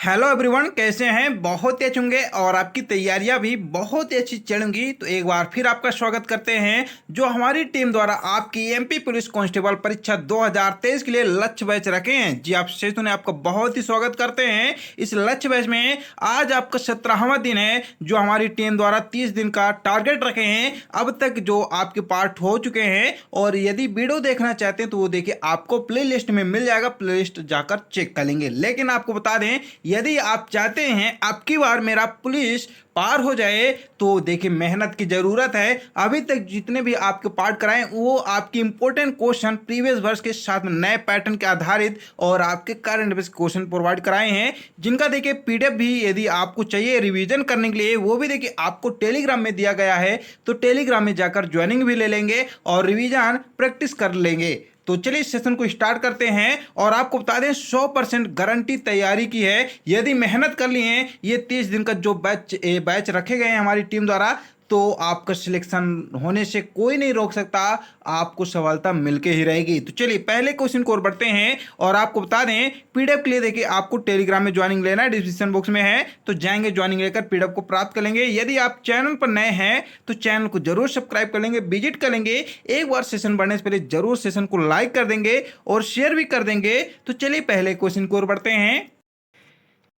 Hello everyone, कैसे हैं? बहुत ही अच्छे होंगे और आपकी तैयारियां भी बहुत ही अच्छी चलेंगी। तो एक बार फिर आपका स्वागत करते हैं जो हमारी टीम द्वारा आपकी एमपी पुलिस कांस्टेबल परीक्षा 2023 के लिए लक्ष्य बैच रखे हैं। जी आप से सुने, आपका बहुत ही स्वागत करते हैं इस लक्ष्य बैच में। आज आपका 17वां दिन है जो हमारी टीम द्वारा 30 दिन का टारगेट रखे हैं। अब तक जो आपके पार्ट हो चुके हैं, और यदि वीडियो देखना चाहते हैं तो वो देखिए आपको प्ले लिस्ट में मिल जाएगा, प्ले लिस्ट जाकर चेक कर लेंगे। लेकिन आपको बता दें, यदि आप चाहते हैं आपकी बार मेरा पुलिस पार हो जाए तो देखिए मेहनत की जरूरत है। अभी तक जितने भी आपके पार्ट कराए वो आपके इंपॉर्टेंट क्वेश्चन प्रीवियस वर्ष के साथ में नए पैटर्न के आधारित और आपके करंट अफेयर्स क्वेश्चन प्रोवाइड कराए हैं, जिनका देखिए पीडीएफ भी यदि आपको चाहिए रिवीजन करने के लिए वो भी देखिए आपको टेलीग्राम में दिया गया है। तो टेलीग्राम में जाकर ज्वाइनिंग भी ले लेंगे और रिवीजन प्रैक्टिस कर लेंगे। तो चलिए इस सेशन को स्टार्ट करते हैं। और आपको बता दें 100% गारंटी तैयारी की है। यदि मेहनत कर लिए ये 30 दिन का जो बैच रखे गए हैं हमारी टीम द्वारा, तो आपका सिलेक्शन होने से कोई नहीं रोक सकता, आपको सफलता मिलके ही रहेगी। तो चलिए पहले क्वेश्चन को और बढ़ते हैं। और आपको बता दें पीडीएफ के लिए देखिए आपको टेलीग्राम में ज्वाइनिंग लेना है, डिस्क्रिप्शन बॉक्स में है, तो जाएंगे ज्वाइनिंग लेकर पीडीएफ को प्राप्त कर लेंगे। यदि आप चैनल पर नए हैं तो चैनल को जरूर सब्सक्राइब कर लेंगे, विजिट कर लेंगे। एक बार सेशन बढ़ने से पहले जरूर सेशन को लाइक कर देंगे और शेयर भी कर देंगे। तो चलिए पहले क्वेश्चन को और बढ़ते हैं।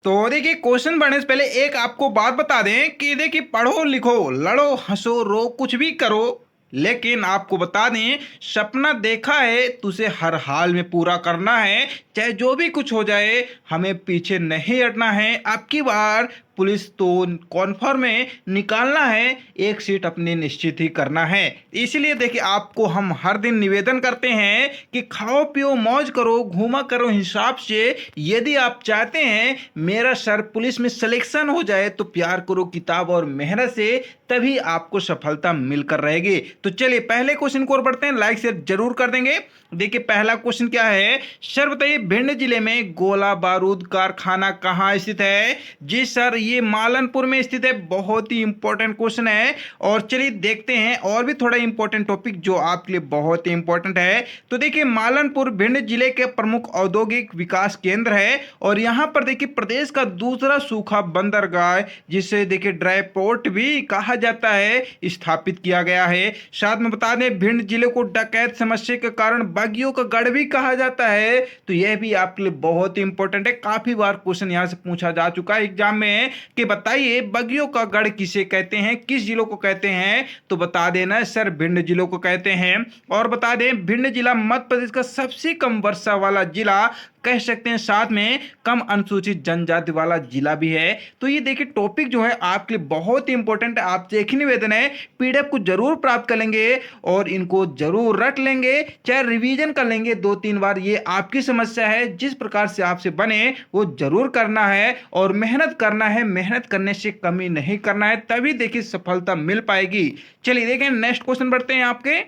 तो देखिए क्वेश्चन बढ़ने से पहले एक आपको बात बता दें कि देखिए पढ़ो लिखो लड़ो हंसो रो कुछ भी करो, लेकिन आपको बता दें सपना देखा है तो उसे हर हाल में पूरा करना है। चाहे जो भी कुछ हो जाए हमें पीछे नहीं हटना है। आपकी बार पुलिस तो कॉन्फर्म में निकालना है, एक सीट अपनी निश्चित ही करना है। इसलिए देखिए आपको हम हर दिन निवेदन करते हैं कि खाओ पियो मौज करो घूमा करो हिसाब से। यदि आप चाहते हैं मेरा सर पुलिस में सिलेक्शन हो जाए तो प्यार करो किताब और मेहनत से, तभी आपको सफलता मिलकर रहेगी। तो चलिए पहले क्वेश्चन को और बढ़ते हैं, लाइक शेयर जरूर कर देंगे। देखिए पहला क्वेश्चन क्या है, सर बताइए भिंड जिले में गोला बारूद कारखाना कहाँ स्थित है? जी सर ये मालनपुर में स्थित है। बहुत ही इंपॉर्टेंट क्वेश्चन है। और चलिए देखते हैं और भी थोड़ा इंपॉर्टेंट टॉपिक जो आपके लिए बहुत ही इंपॉर्टेंट है। तो देखिए मालनपुर भिंड जिले के प्रमुख औद्योगिक विकास केंद्र है और यहाँ पर देखिए प्रदेश का दूसरा सूखा बंदरगाह जिसे देखिए ड्राई पोर्ट भी कहा जाता है स्थापित किया गया है। साथ में बता दें भिंड जिले को डकैत समस्या के कारण बागियों का गढ़ भी कहा जाता है। तो यह भी आपके लिए बहुत ही इंपॉर्टेंट है, काफी बार क्वेश्चन यहां से पूछा जा चुका है एग्जाम में कि बताइए बागियों का गढ़ किसे कहते हैं, किस जिलों को कहते हैं? तो बता देना सर भिंड जिलों को कहते हैं। और बता दें भिंड जिला मध्य प्रदेश का सबसे कम वर्षा वाला जिला कह सकते हैं, साथ में कम अनुसूचित जनजाति वाला जिला भी है। तो ये देखिए टॉपिक जो है आपके लिए बहुत ही इंपॉर्टेंट है। आपसे एक ही निवेदन है, पीडीएफ को जरूर प्राप्त कर लेंगे और इनको जरूर रट लेंगे, चाहे रिवीजन कर लेंगे 2-3 बार। ये आपकी समस्या है, जिस प्रकार से आपसे बने वो जरूर करना है और मेहनत करना है। मेहनत करने से कमी नहीं करना है, तभी देखिए सफलता मिल पाएगी। चलिए देखें नेक्स्ट क्वेश्चन बढ़ते हैं आपके।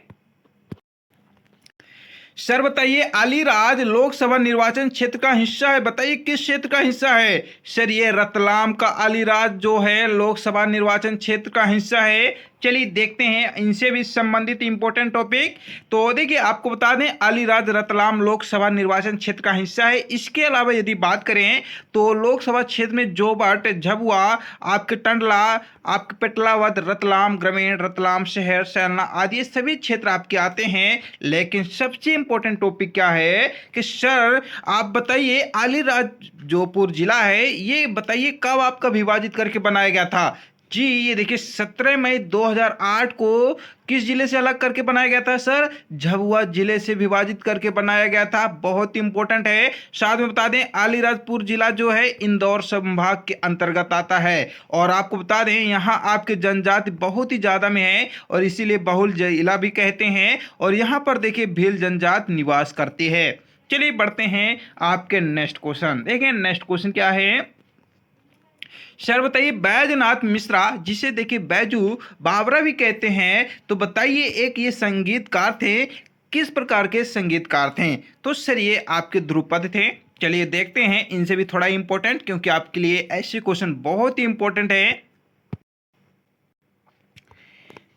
सर बताइए अलीराज लोकसभा निर्वाचन क्षेत्र का हिस्सा है, बताइए किस क्षेत्र का हिस्सा है? सर ये रतलाम का अलीराज जो है लोकसभा निर्वाचन क्षेत्र का हिस्सा है। चलिए देखते हैं इनसे भी संबंधित इंपॉर्टेंट टॉपिक। तो देखिए आपको बता दें अलीराज रतलाम लोकसभा निर्वाचन क्षेत्र का हिस्सा है। इसके अलावा यदि बात करें तो लोकसभा क्षेत्र में जोबाट, झबुआ, आपके टंडला, आपके पेटलावद, रतलाम ग्रामीण, रतलाम शहर, सैलना आदि सभी क्षेत्र आपके आते हैं। लेकिन सबसे इंपॉर्टेंट टॉपिक क्या है कि सर आप बताइए अलीराज जोधपुर जिला है, ये बताइए कब आपका विभाजित करके बनाया गया था? जी ये देखिए 17 मई 2008 को किस जिले से अलग करके बनाया गया था? सर झाबुआ जिले से विभाजित करके बनाया गया था। बहुत इंपॉर्टेंट है। साथ में बता दें अलीराजपुर जिला जो है इंदौर संभाग के अंतर्गत आता है। और आपको बता दें यहाँ आपके जनजाति बहुत ही ज्यादा में है और इसीलिए बहुल जिला भी कहते हैं। और यहाँ पर देखिए भील जनजाति निवास करती है। चलिए बढ़ते हैं आपके नेक्स्ट क्वेश्चन। देखिए नेक्स्ट क्वेश्चन क्या है, सर बताइए बैजनाथ मिश्रा जिसे देखिए बैजू बावरा भी कहते हैं, तो बताइए एक ये संगीतकार थे, किस प्रकार के संगीतकार थे? तो सर ये आपके ध्रुपद थे। चलिए देखते हैं इनसे भी थोड़ा इंपॉर्टेंट, क्योंकि आपके लिए ऐसे क्वेश्चन बहुत ही इंपॉर्टेंट है।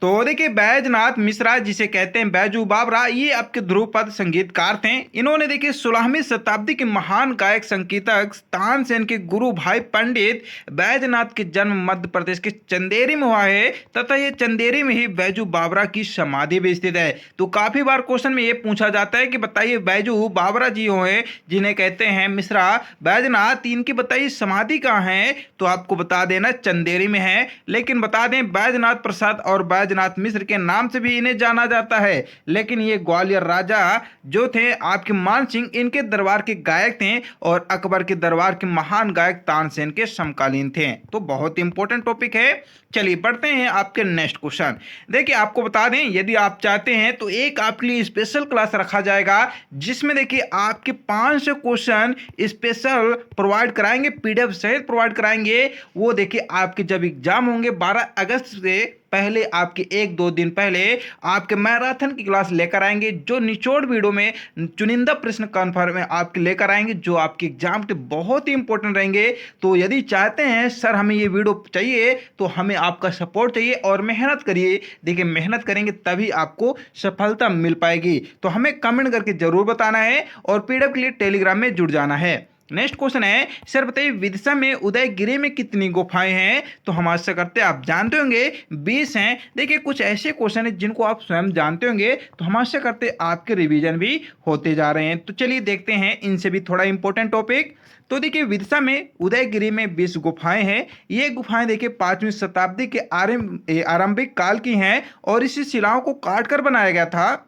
तो देखिए बैजनाथ मिश्रा जिसे कहते हैं बैजू बावरा, ये आपके ध्रुपद संगीतकार थे। इन्होंने देखिए 16वीं शताब्दी के महान गायक संगीतक तानसेन के गुरु भाई पंडित बैजनाथ के जन्म मध्य प्रदेश के चंदेरी में हुआ है तथा ये चंदेरी में ही बैजू बावरा की समाधि भी स्थित है। तो काफी बार क्वेश्चन में ये पूछा जाता है कि बताइए बैजू बावरा जी हुए जिन्हें कहते हैं मिश्रा बैजनाथ, इनकी बताइए समाधि कहाँ है, तो आपको बता देना चंदेरी में है। लेकिन बता दें बैजनाथ प्रसाद और बैजनाथ मिश्र के नाम से भी इन्हें जाना जाता है। लेकिन ये ग्वालियर राजा जो थे आपके मान सिंह, इनके दरबार के गायक थे और अकबर के दरबार के महान गायक तानसेन के समकालीन थे। तो बहुत इंपॉर्टेंट टॉपिक है। चलिए बढ़ते हैं आपके नेक्स्ट क्वेश्चन। देखिए आपको बता दें यदि आप चाहते हैं तो एक आपके लिए स्पेशल क्लास रखा जाएगा जिसमें देखिए आपके 500 क्वेश्चन स्पेशल प्रोवाइड कराएंगे, पीडीएफ सहित प्रोवाइड कराएंगे। वो देखिए आपके जब एग्जाम होंगे 12 अगस्त से पहले, आपके 1-2 दिन पहले आपके मैराथन की क्लास लेकर आएंगे, जो निचोड़ वीडियो में चुनिंदा प्रश्न कन्फर्म में आपके लेकर आएंगे जो आपके एग्जाम के बहुत ही इंपॉर्टेंट रहेंगे। तो यदि चाहते हैं सर हमें ये वीडियो चाहिए तो हमें आपका सपोर्ट चाहिए और मेहनत करिए। देखिए मेहनत करेंगे तभी आपको सफलता मिल पाएगी। तो हमें कमेंट करके जरूर बताना है और पीडीएफ के लिए टेलीग्राम में जुड़ जाना है। नेक्स्ट क्वेश्चन है सर बताइए विदिशा में उदयगिरी में कितनी गुफाएं हैं, तो हम आशा करते हैं आप जानते होंगे 20 हैं। देखिए कुछ ऐसे क्वेश्चन है जिनको आप स्वयं जानते होंगे, तो हम आशा करते हैं आपके रिवीजन भी होते जा रहे हैं। तो चलिए देखते हैं इनसे भी थोड़ा इंपॉर्टेंट टॉपिक। तो देखिए विदिशा में उदयगिरी में 20 गुफाएं हैं। ये गुफाएं देखिए 5वीं शताब्दी के आरंभिक काल की हैं और इसी शिलाओं को काटकर बनाया गया था।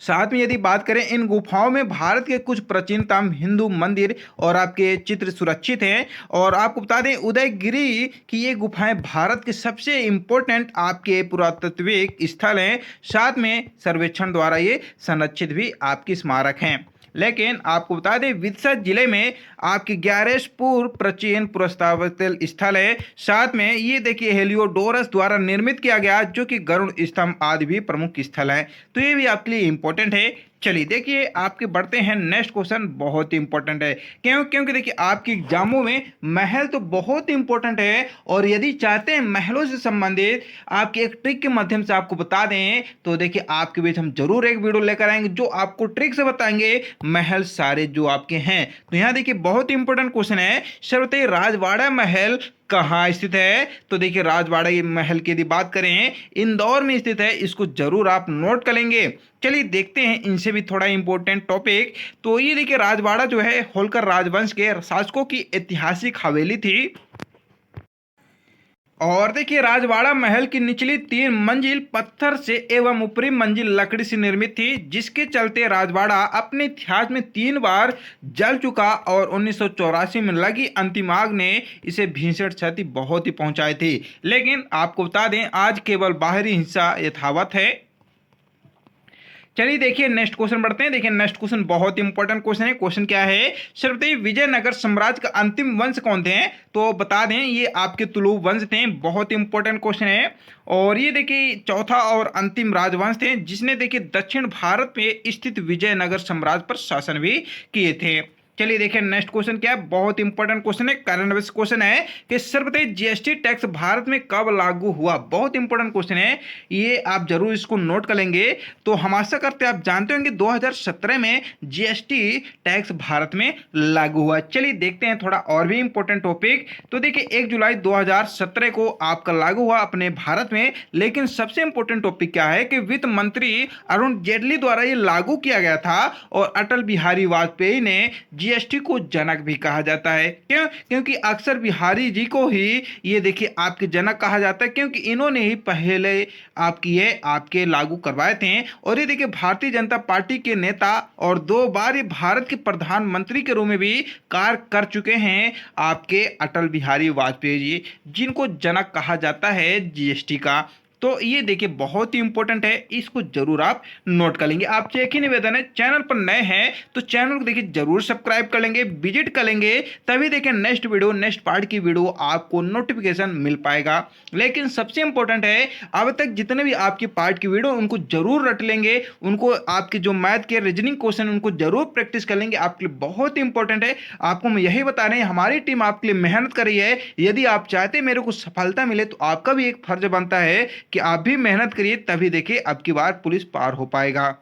साथ में यदि बात करें इन गुफाओं में भारत के कुछ प्राचीनतम हिंदू मंदिर और आपके चित्र सुरक्षित हैं। और आपको बता दें उदयगिरी की ये गुफाएं भारत के सबसे इम्पोर्टेंट आपके पुरातत्विक स्थल हैं। साथ में सर्वेक्षण द्वारा ये संरक्षित भी आपकी स्मारक हैं। लेकिन आपको बता दें विदिशा जिले में आपकी ग्यारेसपुर प्राचीन पुरातत्व स्थल है। साथ में ये देखिए हेलियोडोरस द्वारा निर्मित किया गया जो कि गरुड़ स्तंभ आदि भी प्रमुख स्थल है। तो ये भी आपके लिए इंपॉर्टेंट है। चलिए देखिए आपके बढ़ते हैं नेक्स्ट क्वेश्चन, बहुत इंपॉर्टेंट है क्योंकि देखिए आपके एग्जामों में महल तो बहुत इंपॉर्टेंट है और यदि चाहते हैं महलों से संबंधित आपके एक ट्रिक के माध्यम से आपको बता दें तो देखिए आपके बीच हम जरूर एक वीडियो लेकर आएंगे जो आपको ट्रिक से बताएंगे महल सारे जो आपके हैं। तो यहाँ देखिए बहुत इंपॉर्टेंट क्वेश्चन है सर बताइए राजवाड़ा महल कहाँ स्थित है, तो देखिए राजवाड़ा महल की यदि बात करें इंदौर में स्थित है, इसको जरूर आप नोट कर लेंगे। चलिए देखते हैं इनसे भी थोड़ा इंपॉर्टेंट टॉपिक। तो ये देखिए राजवाड़ा जो है होलकर राजवंश के शासकों की ऐतिहासिक हवेली थी। और देखिए राजवाड़ा महल की निचली 3 मंजिल पत्थर से एवं ऊपरी मंजिल लकड़ी से निर्मित थी, जिसके चलते राजवाड़ा अपने इतिहास में 3 बार जल चुका और 1984 में लगी अंतिम आग ने इसे भीषण क्षति बहुत ही पहुंचाई थी। लेकिन आपको बता दें आज केवल बाहरी हिस्सा यथावत है। चलिए देखिए नेक्स्ट क्वेश्चन बढ़ते हैं। देखिए नेक्स्ट क्वेश्चन बहुत इंपॉर्टेंट क्वेश्चन है। क्वेश्चन क्या है सर बताइए विजयनगर साम्राज्य का अंतिम वंश कौन थे, तो बता दें ये आपके तुलुप वंश थे। बहुत इंपॉर्टेंट क्वेश्चन है। और ये देखिए चौथा और अंतिम राजवंश थे जिसने देखिए दक्षिण भारत में स्थित विजयनगर साम्राज्य पर शासन भी किए थे। चलिए देखिए नेक्स्ट क्वेश्चन क्या है, बहुत इंपॉर्टेंट क्वेश्चन है, करंट अफेयर्स क्वेश्चन है कि सर बताइए जीएसटी टैक्स भारत में कब लागू हुआ। बहुत इंपॉर्टेंट क्वेश्चन है, ये आप जरूर इसको नोट कर लेंगे। तो हम आशा करते हैं आप जानते होंगे 2017 में जीएसटी टैक्स भारत में लागू हुआ। चलिए देखते हैं थोड़ा और भी इंपॉर्टेंट टॉपिक। तो देखिए 1 जुलाई 2017 को आपका लागू हुआ अपने भारत में। लेकिन सबसे इंपॉर्टेंट टॉपिक क्या है कि वित्त मंत्री अरुण जेटली द्वारा ये लागू किया गया था और अटल बिहारी वाजपेयी ने जीएसटी को जनक भी कहा जाता है। क्यों? क्योंकि अक्सर बिहारी जी को ही ये देखिए आपके जनक कहा जाता है, क्योंकि इन्होंने ही पहले आपके लागू करवाए थे। और ये देखिए भारतीय जनता पार्टी के नेता और 2 बार ये भारत के प्रधानमंत्री के रूप में भी कार्य कर चुके हैं आपके अटल बिहारी वाजपेयी जी, जिनको जनक कहा जाता है जीएसटी का। तो ये देखिए बहुत ही इंपॉर्टेंट है, इसको जरूर आप नोट कर लेंगे। आपसे एक ही निवेदन है, चैनल पर नए हैं तो चैनल को देखिए जरूर सब्सक्राइब कर लेंगे, विजिट कर लेंगे, तभी देखिए नेक्स्ट वीडियो नेक्स्ट पार्ट की वीडियो आपको नोटिफिकेशन मिल पाएगा। लेकिन सबसे इंपॉर्टेंट है अब तक जितने भी आपकी पार्ट की वीडियो उनको जरूर रट लेंगे, उनको आपके जो मैथ के रीजनिंग क्वेश्चन उनको जरूर प्रैक्टिस कर लेंगे, आपके लिए बहुत इंपॉर्टेंट है। आपको मैं यही बता रहे हैं हमारी टीम आपके लिए मेहनत कर रही है। यदि आप चाहते मेरे को सफलता मिले तो आपका भी एक फर्ज बनता है कि आप भी मेहनत करिए, तभी देखिए अब की बार पुलिस पार हो पाएगा।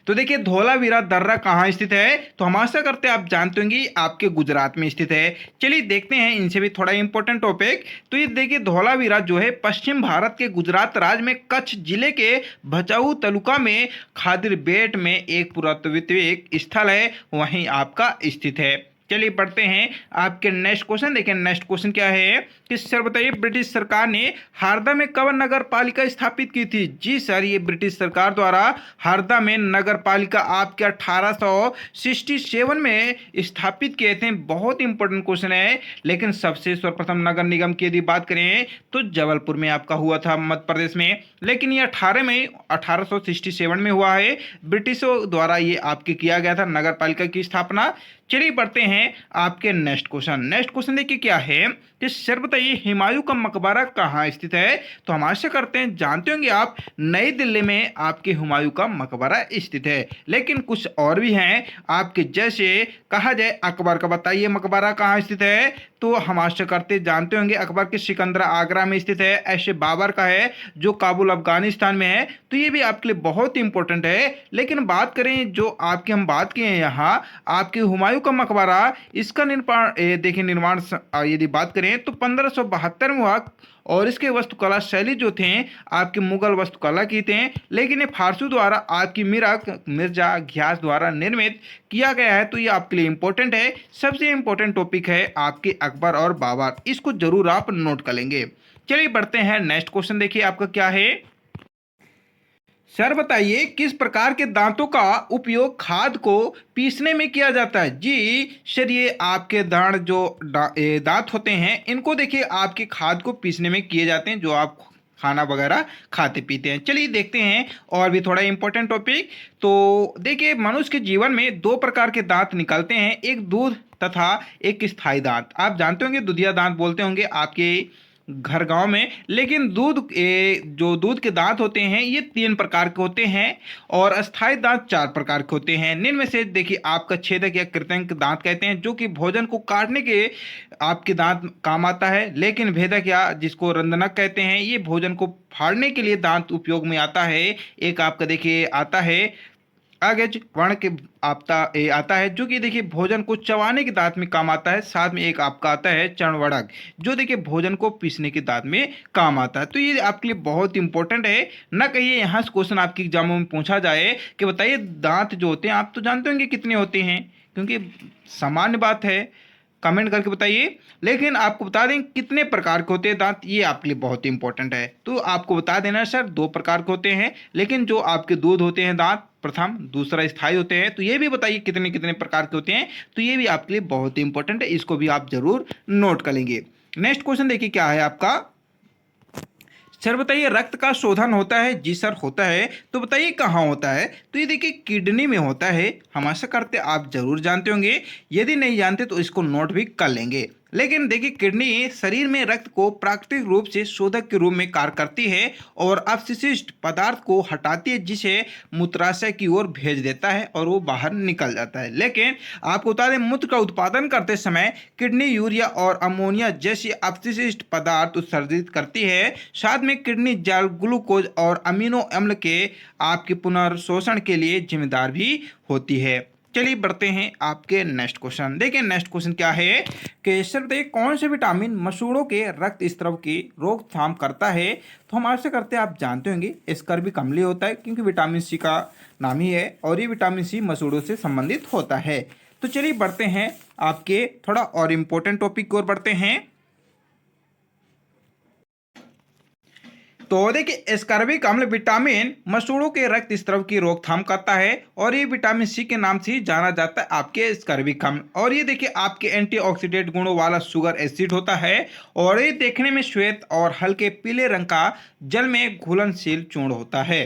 तो देखिए धौलावीरा दर्रा कहाँ स्थित है, तो हम आशा करते हैं आप जानते होंगे आपके गुजरात में स्थित है। चलिए देखते हैं इनसे भी थोड़ा इंपॉर्टेंट टॉपिक। तो ये देखिए धौलावीरा जो है पश्चिम भारत के गुजरात राज्य में कच्छ जिले के भचाऊ तालुका में खादिर बेट में एक पुरातत्विक स्थल है, वहीं आपका स्थित है। चलिए पढ़ते हैं आपके नेक्स्ट क्वेश्चन। देखिए नेक्स्ट क्वेश्चन क्या है कि सर बताइए ब्रिटिश सरकार ने हरदा में कब नगर पालिका स्थापित की थी। जी सर, ये ब्रिटिश सरकार द्वारा हरदा में नगर पालिका आपके 1867 में स्थापित किए थे। बहुत इंपॉर्टेंट क्वेश्चन है। लेकिन सबसे सर्वप्रथम नगर निगम की यदि बात करें तो जबलपुर में आपका हुआ था, मध्य प्रदेश में। लेकिन ये 1867 में हुआ है, ब्रिटिशों द्वारा ये आपके किया गया था नगर पालिका की स्थापना। चलिए बढ़ते हैं आपके नेक्स्ट क्वेश्चन। नेक्स्ट क्वेश्चन देखिए क्या है कि सर बताइए हुमायूं का मकबरा कहाँ स्थित है। तो हम आशा करते हैं जानते होंगे आप, नई दिल्ली में आपके हुमायूं का मकबरा स्थित है। लेकिन कुछ और भी हैं आपके, जैसे कहा जाए अकबर का बताइए मकबरा कहाँ स्थित है। तो हम आशा करते जानते होंगे अकबर के सिकंदरा आगरा में स्थित है। ऐसे बाबर का है जो काबुल अफगानिस्तान में है। तो ये भी आपके लिए बहुत इंपॉर्टेंट है। लेकिन बात करें जो आपकी हम बात किए हैं यहाँ आपके हुमायूं का मकबरा, इसका निर्माण देखिए निर्माण यदि बात करें तो 1572 में हुआ। और इसके वास्तुकला शैली जो थे आपके मुगल वास्तुकला की थे। लेकिन ये फारसी द्वारा आपकी मिर्जा घियास द्वारा निर्मित किया गया है। तो ये आपके लिए इंपॉर्टेंट है। सबसे इंपॉर्टेंट टॉपिक है आपके अकबर और बाबर, इसको जरूर आप नोट कर लेंगे। चलिए बढ़ते हैं नेक्स्ट क्वेश्चन। देखिए आपका क्या है, सर बताइए किस प्रकार के दांतों का उपयोग खाद को पीसने में किया जाता है। जी सर, ये आपके दांत होते हैं, इनको देखिए आपके खाद को पीसने में किए जाते हैं, जो आप खाना वगैरह खाते पीते हैं। चलिए देखते हैं और भी थोड़ा इंपॉर्टेंट टॉपिक। तो देखिए मनुष्य के जीवन में दो प्रकार के दांत निकलते हैं, एक दूध तथा एक स्थायी दांत। आप जानते होंगे दुधिया दांत बोलते होंगे आपके घर गांव में। लेकिन जो दूध के दांत होते हैं ये 3 प्रकार के होते हैं और अस्थायी दांत 4 प्रकार के होते हैं। इनमें से देखिए आपका छेदक या कृंतक दांत कहते हैं, जो कि भोजन को काटने के आपके दांत काम आता है। लेकिन भेदक या जिसको रंधनक कहते हैं, ये भोजन को फाड़ने के लिए दांत उपयोग में आता है। एक आपका देखिए आता है आगज वर्ण के आता है, जो कि देखिए भोजन को चबाने के दांत में काम आता है। साथ में एक आपका आता है चणवड़क, जो देखिए भोजन को पीसने के दांत में काम आता है। तो ये आपके लिए बहुत इंपॉर्टेंट है। ना कहिए यहाँ से क्वेश्चन आपकी एग्जामों में पूछा जाए कि बताइए दांत जो होते हैं, आप तो जानते होंगे कितने होते हैं, क्योंकि सामान्य बात है, कमेंट करके बताइए। लेकिन आपको बता दें कितने प्रकार के होते हैं दांत, ये आपके लिए बहुत इंपॉर्टेंट है। तो आपको बता देना सर 2 प्रकार के होते हैं। लेकिन जो आपके दूध होते हैं दांत प्रथम, दूसरा स्थायी होते हैं। तो ये भी बताइए कितने कितने प्रकार के होते हैं। तो ये भी आपके लिए बहुत इंपॉर्टेंट है, इसको भी आप जरूर नोट कर लेंगे। नेक्स्ट क्वेश्चन देखिए क्या है आपका, सर बताइए रक्त का शोधन होता है। जी सर होता है। तो बताइए कहाँ होता है। तो ये देखिए किडनी में होता है। हम आशा करते आप जरूर जानते होंगे, यदि नहीं जानते तो इसको नोट भी कर लेंगे। लेकिन देखिए किडनी शरीर में रक्त को प्राकृतिक रूप से शोधक के रूप में कार्य करती है और अपशिष्ट पदार्थ को हटाती है, जिसे मूत्राशय की ओर भेज देता है और वो बाहर निकल जाता है। लेकिन आपको बता दें मूत्र का उत्पादन करते समय किडनी यूरिया और अमोनिया जैसी अपशिष्ट पदार्थ उत्सर्जित करती है। साथ में किडनी जल, ग्लूकोज और अमीनो अम्ल के आपके पुनर्शोषण के लिए जिम्मेदार भी होती है। चलिए बढ़ते हैं आपके नेक्स्ट क्वेश्चन। देखिए नेक्स्ट क्वेश्चन क्या है कि सर बताइए कौन से विटामिन मसूड़ों के रक्त स्राव की रोकथाम करता है। तो हम आशा करते हैं आप जानते होंगे स्कर्वी अम्लीय होता है, क्योंकि विटामिन सी का नाम ही है और ये विटामिन सी मसूड़ों से संबंधित होता है। तो चलिए बढ़ते हैं आपके थोड़ा और इम्पोर्टेंट टॉपिक की ओर बढ़ते हैं। तो देखिए स्कर्विक अम्ल विटामिन मसूड़ों के रक्त स्राव की रोकथाम करता है और ये विटामिन सी के नाम से ही जाना जाता है आपके स्कर्विक अम्ल। और ये देखिए आपके एंटीऑक्सीडेंट गुणों वाला शुगर एसिड होता है और ये देखने में श्वेत और हल्के पीले रंग का जल में घुलनशील चूर्ण होता है।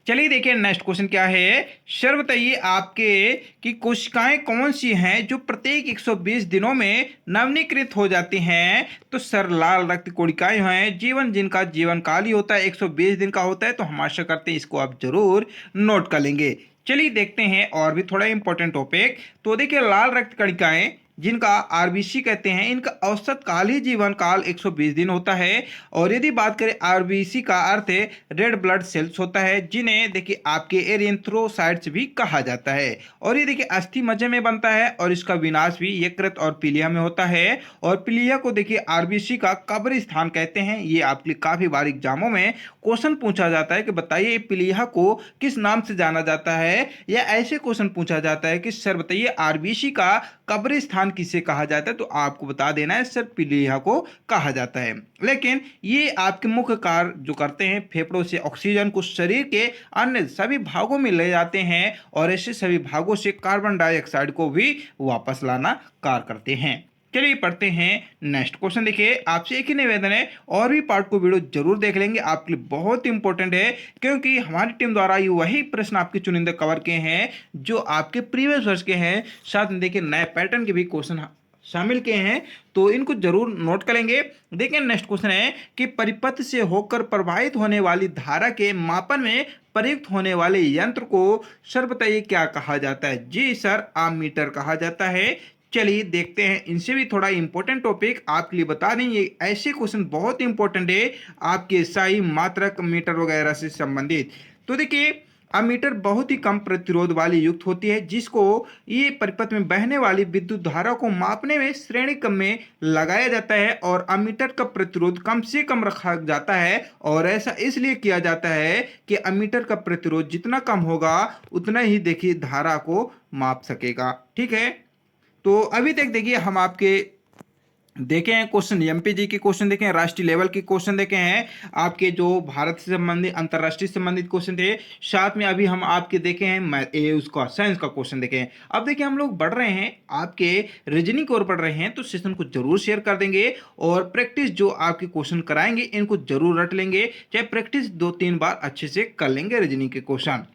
चलिए देखिए नेक्स्ट क्वेश्चन क्या है, सर बताइए आपके कि कोशिकाएं कौन सी हैं जो प्रत्येक 120 दिनों में नवीनीकृत हो जाती हैं। तो सर लाल रक्त कोशिकाएं हैं जिनका जीवन काल ही होता है 120 दिन का होता है। तो हम आशा करते हैं इसको आप जरूर नोट कर लेंगे। चलिए देखते हैं और भी थोड़ा इंपॉर्टेंट टॉपिक। तो देखिए लाल रक्त कणिकाएं जिनका आरबीसी कहते हैं, इनका औसत काल जीवन काल 120 दिन होता है। और यदि बात करें आरबीसी का अर्थ है रेड ब्लड सेल्स होता है, जिन्हें देखिए आपके एरिथ्रोसाइट्स भी कहा जाता है। और ये देखिए अस्थि मज्जा में बनता है और इसका विनाश भी यकृत और पीलिया में होता है। और पीलिया को देखिए आरबीसी का कब्र स्थान कहते हैं। ये आपके लिए काफी बार एग्जामों में क्वेश्चन पूछा जाता है कि बताइए पीलिया को किस नाम से जाना जाता है, या ऐसे क्वेश्चन पूछा जाता है कि सर बताइए आरबीसी का कब्र स्थान किसे कहा जाता है, तो आपको बता देना है सर पीलिया को कहा जाता है। लेकिन ये आपके मुख्य कार्य जो करते हैं, फेफड़ों से ऑक्सीजन को शरीर के अन्य सभी भागों में ले जाते हैं और ऐसे सभी भागों से कार्बन डाइऑक्साइड को भी वापस लाना कार्य करते हैं। चलिए पढ़ते हैं नेक्स्ट क्वेश्चन। देखिए आपसे एक ही निवेदन है, और भी पार्ट को वीडियो जरूर देख लेंगे, आपके लिए बहुत इंपॉर्टेंट है, क्योंकि हमारी टीम द्वारा ये वही प्रश्न आपके चुनिंदा कवर किए हैं जो आपके प्रीवियस वर्ष के हैं। साथ में देखिए नए पैटर्न के भी क्वेश्चन शामिल किए हैं, तो इनको जरूर नोट करेंगे। देखिए नेक्स्ट क्वेश्चन है कि परिपथ से होकर प्रवाहित होने वाली धारा के मापन में प्रयुक्त होने वाले यंत्र को सर बताइए क्या कहा जाता है। जी सर आममीटर कहा जाता है। चलिए देखते हैं, इनसे भी थोड़ा इंपॉर्टेंट टॉपिक आपके लिए बता दें। ये ऐसे क्वेश्चन बहुत इंपॉर्टेंट है आपके सही मात्रक मीटर वगैरह से संबंधित। तो देखिए अमीटर बहुत ही कम प्रतिरोध वाली युक्त होती है, जिसको ये परिपथ में बहने वाली विद्युत धारा को मापने में श्रेणी क्रम में लगाया जाता है। और अमीटर का प्रतिरोध कम से कम रखा जाता है, और ऐसा इसलिए किया जाता है कि अमीटर का प्रतिरोध जितना कम होगा उतना ही देखिए धारा को माप सकेगा। ठीक है, तो अभी तक देखिए हम आपके देखे हैं क्वेश्चन, एमपीजी के क्वेश्चन देखे हैं, राष्ट्रीय लेवल के क्वेश्चन देखे हैं, आपके जो भारत से संबंधित अंतर्राष्ट्रीय संबंधित क्वेश्चन थे। साथ में अभी हम आपके देखे हैं उसका साइंस का क्वेश्चन देखे हैं। अब देखिए हम लोग बढ़ रहे हैं आपके रीजनिंग की ओर बढ़ रहे हैं, तो सेशन को जरूर शेयर कर देंगे और प्रैक्टिस जो आपके क्वेश्चन कराएंगे इनको जरूर रट लेंगे, चाहे प्रैक्टिस 2-3 बार अच्छे से कर लेंगे रीजनिंग के क्वेश्चन।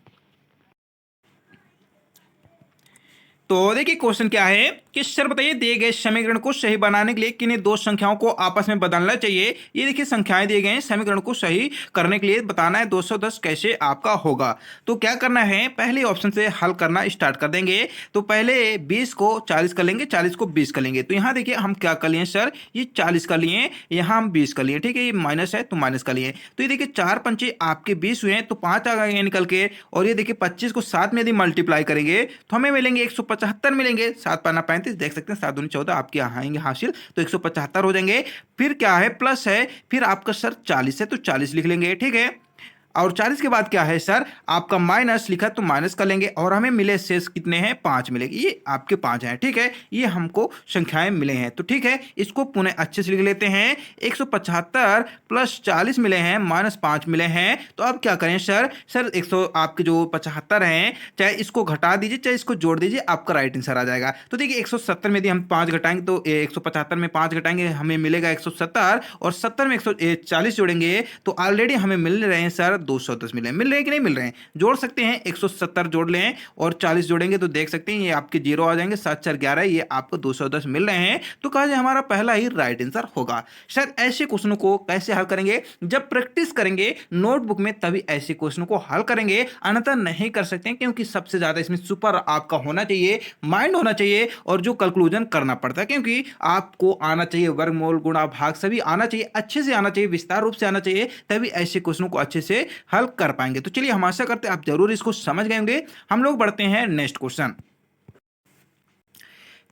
तो देखिए क्वेश्चन क्या है कि सर बताइए दिए गए समीकरण को सही बनाने के लिए किन्हीं दो संख्याओं को आपस में बदलना चाहिए। ये देखिए संख्याएं दिए गए हैं, समीकरण को सही करने के लिए बताना है 210 कैसे आपका होगा। तो क्या करना है, पहले ऑप्शन से हल करना स्टार्ट कर देंगे। तो पहले 20 को 40 कर लेंगे, 40 को 20 कर लेंगे। तो यहाँ देखिए हम क्या कर लिए सर, ये 40 कर लिए, यहाँ हम 20 कर लिए। ठीक है, ये माइनस है तो माइनस कर लिए। तो ये देखिए 4 पंचे आपके 20 हुए हैं, तो 5 आ गए निकल के। और ये देखिए 25 को 7 में यदि मल्टीप्लाई करेंगे तो हमें मिलेंगे 175 मिलेंगे। 7 पाना 35, देख सकते हैं 7 दूनी 14 आपके यहाँ आएंगे हासिल, तो 175 हो जाएंगे। फिर क्या है प्लस है, फिर आपका सर 40 है तो 40 लिख लेंगे। ठीक है, और 40 के बाद क्या है सर आपका माइनस लिखा, तो माइनस कर लेंगे और हमें मिले शेष कितने हैं, 5 मिलेंगे। ये आपके 5 हैं। ठीक है, ये हमको संख्याएं मिले हैं। तो ठीक है, इसको पुनः अच्छे से लिख लेते हैं। 175 प्लस 40 मिले हैं, माइनस 5 मिले हैं। तो अब क्या करें सर, 100 आपके जो 75 हैं, चाहे इसको घटा दीजिए चाहे इसको जोड़ दीजिए, आपका राइट आंसर आ जाएगा। तो देखिए 170 में यदि हम 5 घटाएंगे तो 175 में 5 घटाएंगे हमें मिलेगा 170, और 70 में 140 जोड़ेंगे तो ऑलरेडी हमें मिल रहे हैं सर 210 मिल रहे हैं कि नहीं मिल रहे हैं। जोड़ सकते हैं, 170 जोड़ लें और 40 जोड़ेंगे तो देख सकते हैं ये आपके 0 आ जाएंगे, 7 4 11, ये आपको 210 मिल रहे हैं। तो कहा जाए हमारा पहला ही राइट आंसर होगा। शायद ऐसे क्वेश्चनों को कैसे हल करेंगे, जब प्रैक्टिस करेंगे नोटबुक में तभी ऐसे क्वेश्चनों को हल करेंगे, अन्यथा नहीं कर सकते, क्योंकि सबसे ज्यादा इसमें सुपर आपका होना चाहिए, माइंड होना चाहिए, और जो कंक्लूजन करना पड़ता है, क्योंकि आपको आना चाहिए वर्गमूल गुणा भाग सभी आना चाहिए, अच्छे से आना चाहिए, विस्तार रूप से आना चाहिए, तभी ऐसे क्वेश्चनों को अच्छे से हल कर पाएंगे। तो चलिए हम आशा करते हैं आप जरूर इसको समझ गए होंगे। हम लोग बढ़ते हैं नेक्स्ट क्वेश्चन।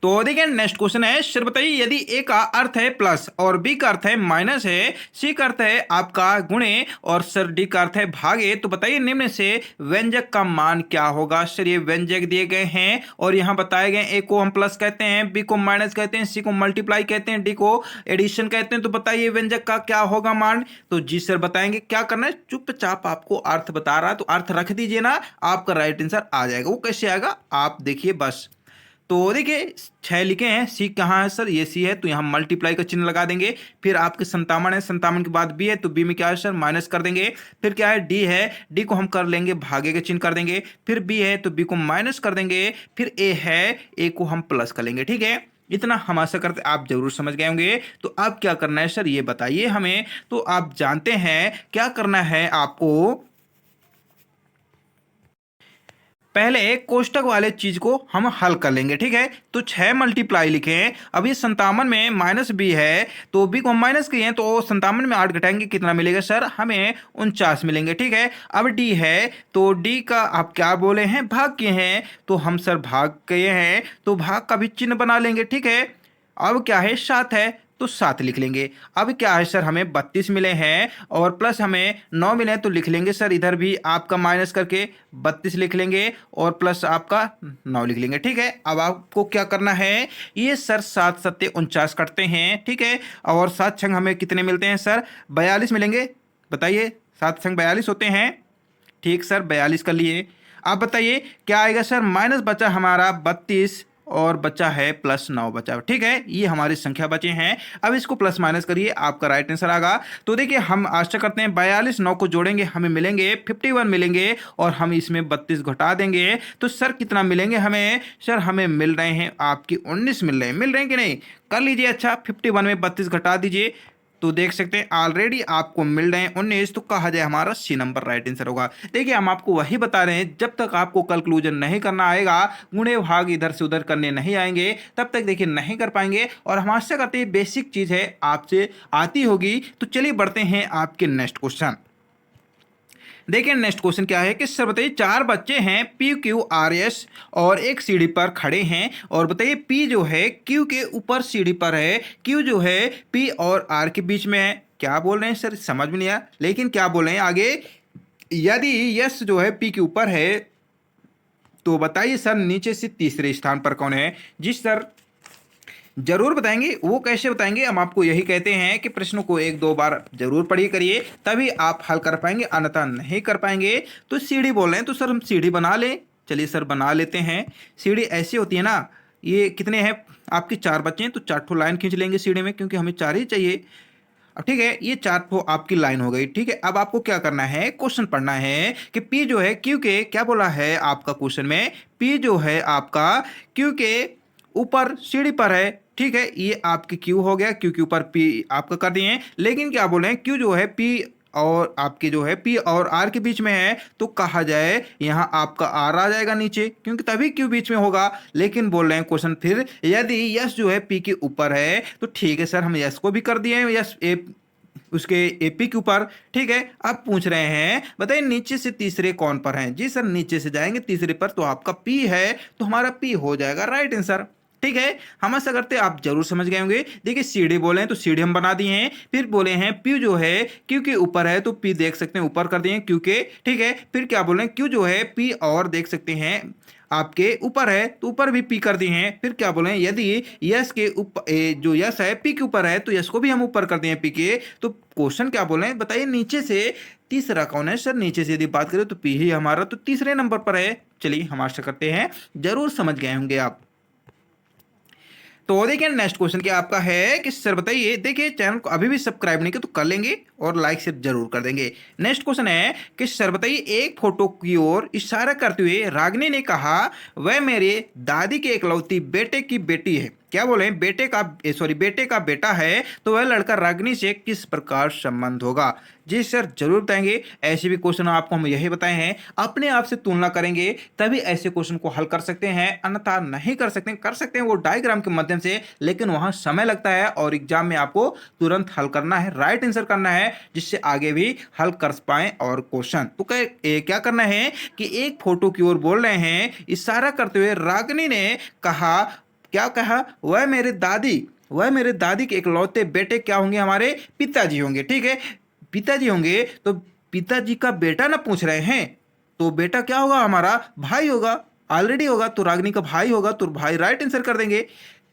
तो देखिए नेक्स्ट क्वेश्चन है, सर बताइए यदि ए का अर्थ है प्लस और बी का अर्थ है माइनस है, सी का अर्थ है आपका गुणे और सर डी का अर्थ है भागे, तो बताइए निम्न से व्यंजक का मान क्या होगा। सर ये व्यंजक दिए गए हैं और यहां बताए गए, ए को हम प्लस कहते हैं, बी को माइनस कहते हैं, सी को मल्टीप्लाई कहते हैं, डी को एडिशन कहते हैं। तो बताइए व्यंजक का क्या होगा मान। तो जी सर बताएंगे, क्या करना है, चुपचाप आपको अर्थ बता रहा है तो अर्थ रख दीजिए ना, आपका राइट आंसर आ जाएगा। वो कैसे आएगा आप देखिए बस। तो देखिए 6 लिखे हैं, सी कहाँ है सर, ये सी है, तो यहाँ मल्टीप्लाई का चिन्ह लगा देंगे। फिर आपके 57 है, 57 के बाद बी है, तो बी में क्या है सर माइनस कर देंगे। फिर क्या है डी है, डी को हम कर लेंगे भागे का चिन्ह कर देंगे। फिर बी है तो बी को माइनस कर देंगे। फिर ए है, ए को हम प्लस कर लेंगे। ठीक है, इतना हम आशा करते आप जरूर समझ गए होंगे। तो अब क्या करना है सर ये बताइए हमें। तो आप जानते हैं क्या करना है आपको, पहले कोष्टक वाले चीज को हम हल कर लेंगे, ठीक है। तो 6 मल्टीप्लाई लिखे हैं। अब ये 57 में माइनस बी है, तो बी को हम माइनस किए हैं, तो 57 में 8 घटाएंगे कितना मिलेगा सर, हमें 49 मिलेंगे, ठीक है। अब डी है, तो डी का आप क्या बोले हैं, भाग किए हैं, तो हम सर भाग किए हैं, तो भाग का भी चिन्ह बना लेंगे, ठीक है। अब क्या है, 7 है, तो 7 लिख लेंगे। अब क्या है सर, हमें 32 मिले हैं और प्लस हमें 9 मिले हैं, तो लिख लेंगे सर इधर भी आपका माइनस करके 32 लिख लेंगे और प्लस आपका 9 लिख लेंगे, ठीक है। अब आपको क्या करना है, ये सर 7 सत्ते 49 कटते हैं, ठीक है। और 7 छंग हमें कितने मिलते हैं सर, 42 मिलेंगे। बताइए, 7 छंग 42 होते हैं, ठीक सर, 42 कर लिए। आप बताइए क्या आएगा सर, माइनस बचा हमारा 32 और बचा है प्लस 9 बचा, ठीक है। ये हमारी संख्या बचे हैं। अब इसको प्लस माइनस करिए, आपका राइट आंसर आएगा। तो देखिए हम आशा करते हैं 42 9 को जोड़ेंगे हमें मिलेंगे 51 मिलेंगे और हम इसमें 32 घटा देंगे तो सर कितना मिलेंगे हमें, सर हमें मिल रहे हैं आपकी 19 मिल रहे हैं कि नहीं, कर लीजिए। अच्छा 51 में 32 घटा दीजिए, तो देख सकते हैं ऑलरेडी आपको मिल रहे हैं 19, तो कहा जाए हमारा सी नंबर राइट आंसर होगा। देखिए हम आपको वही बता रहे हैं, जब तक आपको कंक्लूजन नहीं करना आएगा, गुणे भाग इधर से उधर करने नहीं आएंगे, तब तक देखिए नहीं कर पाएंगे। और हम आशा करते हैं बेसिक चीज है आपसे आती होगी। तो चलिए बढ़ते हैं आपके नेक्स्ट क्वेश्चन। देखिए नेक्स्ट क्वेश्चन क्या है कि सर बताइए 4 बच्चे हैं पी क्यू आर एस और एक सीढ़ी पर खड़े हैं, और बताइए पी जो है क्यू के ऊपर सीढ़ी पर है, क्यू जो है पी और आर के बीच में है। क्या बोल रहे हैं सर, समझ में नहीं आया, लेकिन क्या बोल रहे हैं आगे, यदि यस जो है पी के ऊपर है तो बताइए सर नीचे से तीसरे स्थान पर कौन है। जी सर जरूर बताएंगे, वो कैसे बताएंगे, हम आपको यही कहते हैं कि प्रश्नों को 1-2 बार जरूर पढ़िए करिए, तभी आप हल कर पाएंगे, अन्यथा नहीं कर पाएंगे। तो सीढ़ी बोल रहे हैं तो सर हम सीढ़ी बना लें, चलिए सर बना लेते हैं। सीढ़ी ऐसी होती है ना, ये कितने हैं आपके 4 बच्चे हैं, तो 4 ठो लाइन खींच लेंगे सीढ़ी में, क्योंकि हमें 4 ही चाहिए। अब ठीक है, ये 4 ठो आपकी लाइन हो गई, ठीक है। अब आपको क्या करना है, क्वेश्चन पढ़ना है कि पी जो है क्यू के, क्या बोला है आपका क्वेश्चन में, पी जो है आपका क्यू के ऊपर सीढ़ी पर है, ठीक है। ये आपकी क्यू हो गया, क्यू के ऊपर पी आपका कर दिए हैं, लेकिन क्या बोले हैं, क्यू जो है पी और आपके जो है पी और आर के बीच में है, तो कहा जाए यहाँ आपका आर आ जाएगा नीचे, क्योंकि तभी क्यू बीच में होगा। लेकिन बोल रहे हैं क्वेश्चन फिर, यदि यस जो है पी के ऊपर है, तो ठीक है सर हम यस को भी कर दिए हैं, यस ए उसके एपी के ऊपर, ठीक है। अब पूछ रहे हैं बताइए नीचे से तीसरे कौन पर हैं। जी सर नीचे से जाएंगे तीसरे पर, तो आपका पी है, तो हमारा पी हो जाएगा राइट आंसर, ठीक है। हम ऐसा करते हैं, आप जरूर समझ गए होंगे। देखिए सीढ़ी बोले हैं तो सीढ़ी हम बना दिए हैं, फिर बोले हैं पी जो है क्यू के ऊपर है, तो पी देख सकते हैं ऊपर कर दिए क्यू के, ठीक है। फिर क्या बोले हैं, क्यू जो है पी और देख सकते हैं आपके ऊपर है, तो ऊपर भी पी कर दिए हैं। फिर क्या बोले हैं, यदि यस के ऊपर जो यस है पी के ऊपर है, तो यस को भी हम ऊपर कर दिए पी के। तो क्वेश्चन क्या बोले हैं बताइए, नीचे से तीसरा कौन है। सर नीचे से यदि बात करें तो पी ही हमारा तो तीसरे नंबर पर है। चलिए हम आशा करते हैं जरूर समझ गए होंगे आप। तो देखिए नेक्स्ट क्वेश्चन क्या आपका है कि सर बताइए, देखिए चैनल को अभी भी सब्सक्राइब नहीं किया तो कर लेंगे और लाइक से जरूर कर देंगे। नेक्स्ट क्वेश्चन है कि सर बताइए एक फोटो की ओर इशारा करते हुए रागिनी ने कहा वह मेरे दादी के इकलौती बेटे की बेटी है। क्या बोले, बेटे का बेटा है, तो वह लड़का रागिनी से किस प्रकार संबंध होगा। जी सर जरूर बताएंगे। ऐसे भी क्वेश्चन आपको हम यही बताए हैं, अपने आप से तुलना करेंगे तभी ऐसे क्वेश्चन को हल कर सकते हैं, अन्यथा नहीं कर सकते हैं वो डायग्राम के माध्यम से, लेकिन वहां समय लगता है और एग्जाम में आपको तुरंत हल करना है, राइट आंसर करना है, जिससे आगे भी हल कर पाए और क्वेश्चन। तो क्या करना है कि एक फोटो की ओर बोल रहे हैं, इशारा करते हुए रागिनी ने कहा, क्या कहा, वह मेरे दादी के इकलौते बेटे क्या होंगे, हमारे पिताजी होंगे, ठीक है। पिताजी होंगे तो पिताजी का बेटा ना पूछ रहे हैं, तो बेटा क्या होगा, हमारा भाई होगा, ऑलरेडी होगा, तो रागिनी का भाई होगा, तो भाई राइट आंसर कर देंगे,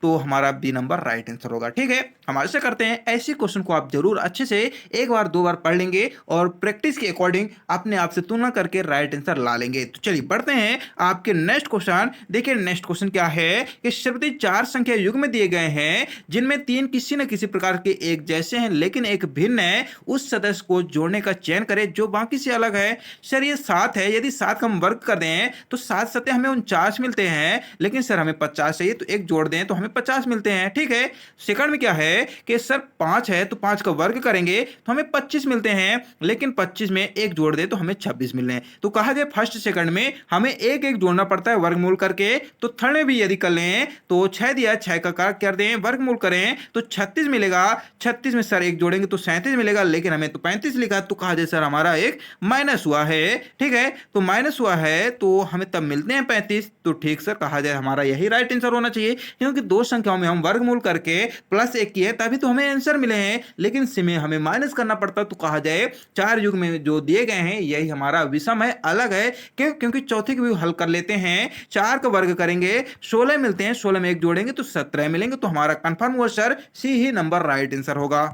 तो हमारा बी नंबर राइट आंसर होगा, ठीक है। हम आशा करते हैं ऐसे क्वेश्चन को आप जरूर अच्छे से 1-2 बार पढ़ लेंगे और प्रैक्टिस के अकॉर्डिंग अपने आप से तुलना करके राइट आंसर ला लेंगे। तो चलिए बढ़ते हैं आपके नेक्स्ट क्वेश्चन। देखिए नेक्स्ट क्वेश्चन क्या है कि शब्दी 4 संख्या युग में दिए गए हैं, जिनमें 3 किसी न किसी प्रकार के एक जैसे हैं लेकिन एक भिन्न है, उस सदस्य को जोड़ने का चयन करें जो बाकी से अलग है। सर ये 7 है, यदि 7 का हम वर्ग कर दें तो 7 सत्ते हमें 49 मिलते हैं, लेकिन सर हमें 50 चाहिए, तो एक जोड़ दें तो हमें 50 मिलते हैं। ठीक है, सेकंड में क्या है कि सर 5 है तो 5 का वर्ग करेंगे तो हमें 25 मिलते हैं, लेकिन 25 में एक जोड़ दे तो हमें 26 मिलने हैं। तो कहा जाए फर्स्ट सेकंड में हमें एक एक जोड़ना पड़ता है वर्गमूल करके। तो थर्ड में भी यदि कर लें तो 6 दिया, 6 का कारक कर दें, वर्गमूल करें तो 36 मिलेगा। 36 में सर एक जोड़ेंगे तो 37 मिलेगा, लेकिन हमें तो 35 लिखा, तो कहा जाए सर हमारा एक माइनस हुआ है। ठीक है, तो माइनस हुआ है तो हमें तब मिलते हैं 35। तो ठीक सर, कहा जाए हमारा यही राइट आंसर होना चाहिए, क्योंकि दो संख्याओं में हम वर्गमूल करके प्लस 1 किए तभी तो हमें आंसर मिले हैं, लेकिन इसमें हमें माइनस करना पड़ता। तो कहा जाए 4 युग में जो दिए गए हैं यही हमारा विषम है, अलग है। क्यों? क्योंकि चौथे के भी हल कर लेते हैं। 4 का वर्ग करेंगे 16 मिलते हैं, 16 में एक जोड़ेंगे तो 17 मिलेंगे। तो हमारा कंफर्म हुआ सर सी ही नंबर राइट आंसर होगा।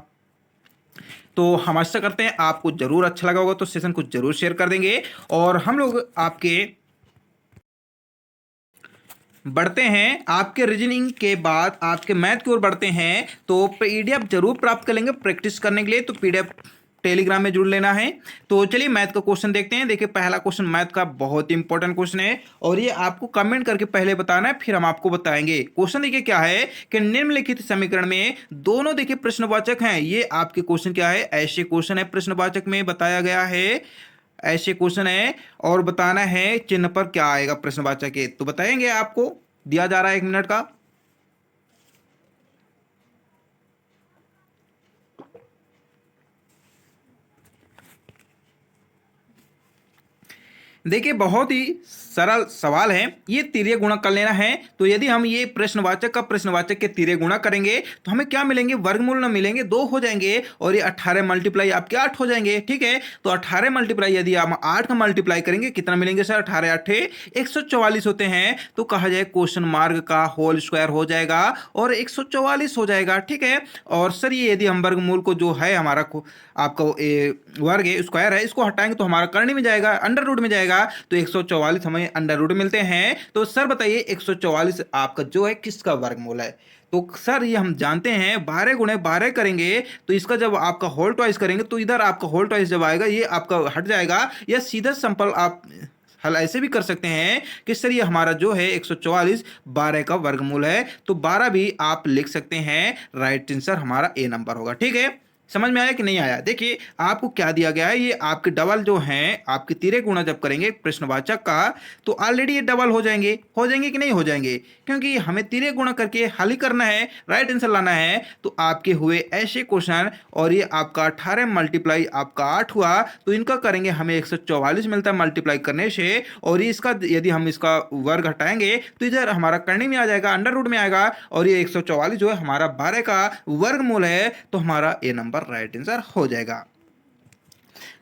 तो हम आशा करते हैं आपको जरूर अच्छा लगा होगा, तो सेशन को जरूर शेयर कर देंगे। और हम लोग आपके बढ़ते हैं, आपके रीजनिंग के बाद आपके मैथ की ओर बढ़ते हैं। तो पीडीएफ जरूर प्राप्त कर लेंगे प्रैक्टिस करने के लिए, तो पीडीएफ टेलीग्राम में जुड़ लेना है। तो चलिए मैथ का क्वेश्चन देखते हैं। देखिए पहला क्वेश्चन मैथ का बहुत इंपॉर्टेंट क्वेश्चन है, और ये आपको कमेंट करके पहले बताना है, फिर हम आपको बताएंगे। क्वेश्चन देखिए क्या है कि निम्नलिखित समीकरण में दोनों देखिए प्रश्नवाचक हैं। ये आपके क्वेश्चन क्या है, ऐसे क्वेश्चन है प्रश्नवाचक में बताया गया है, ऐसे क्वेश्चन है, और बताना है चिन्ह पर क्या आएगा प्रश्नवाचक के। तो बताएंगे, आपको दिया जा रहा है 1 मिनट का। देखिए बहुत ही सरल सवाल है, ये तिर्यक गुणक कर लेना है। तो यदि हम ये प्रश्नवाचक का प्रश्नवाचक के तिर्यक गुणा करेंगे तो हमें क्या मिलेंगे, वर्गमूल न मिलेंगे, 2 हो जाएंगे, और ये 18 मल्टीप्लाई आपके 8 हो जाएंगे। ठीक है, तो 18 मल्टीप्लाई यदि हम 8 का मल्टीप्लाई करेंगे कितना मिलेंगे सर, 18 8 144 होते हैं। तो कहा जाए क्वेश्चन मार्क का होल स्क्वायर हो जाएगा और 144 हो जाएगा। ठीक है, और सर ये यदि हम वर्गमूल को जो है हमारा आपका वर्ग है स्क्वायर है, इसको हटाएंगे तो हमारा करनी में जाएगा, अंडर रूट में जाएगा, तो 144 हमें अंडर रूट मिलते हैं। तो सर बताइए 144 आपका जो है किसका वर्गमूल है। तो सर ये हम जानते हैं 12 गुणे 12 करेंगे तो इसका जब आपका होल ट्वाइस करेंगे तो इधर आपका होल ट्वाइस जब आएगा ये आपका हट जाएगा, या सीधा सिंपल आप हल ऐसे भी कर सकते हैं कि सर ये हमारा जो है 144 12 का वर्गमूल है, तो 12 भी आप लिख सकते हैं। राइट आंसर हमारा ए नंबर होगा। ठीक है, समझ में आया कि नहीं आया। देखिए आपको क्या दिया गया है, ये आपके डबल जो हैं आपके तिर्यक गुणा जब करेंगे प्रश्नवाचक का तो ऑलरेडी ये डबल हो जाएंगे कि नहीं हो जाएंगे, क्योंकि हमें तिर्यक गुणा करके हल ही करना है, राइट आंसर लाना है। तो आपके हुए ऐसे क्वेश्चन, और ये आपका 18 मल्टीप्लाई आपका 8 हुआ, तो इनका करेंगे हमें 144 मिलता है मल्टीप्लाई करने से, और ये इसका यदि हम इसका वर्ग हटाएंगे तो इधर हमारा करने में आ जाएगा, अंडर रूट में आएगा, और ये 144 जो है हमारा 12 का वर्गमूल है, तो हमारा ए नंबर राइट आंसर हो जाएगा।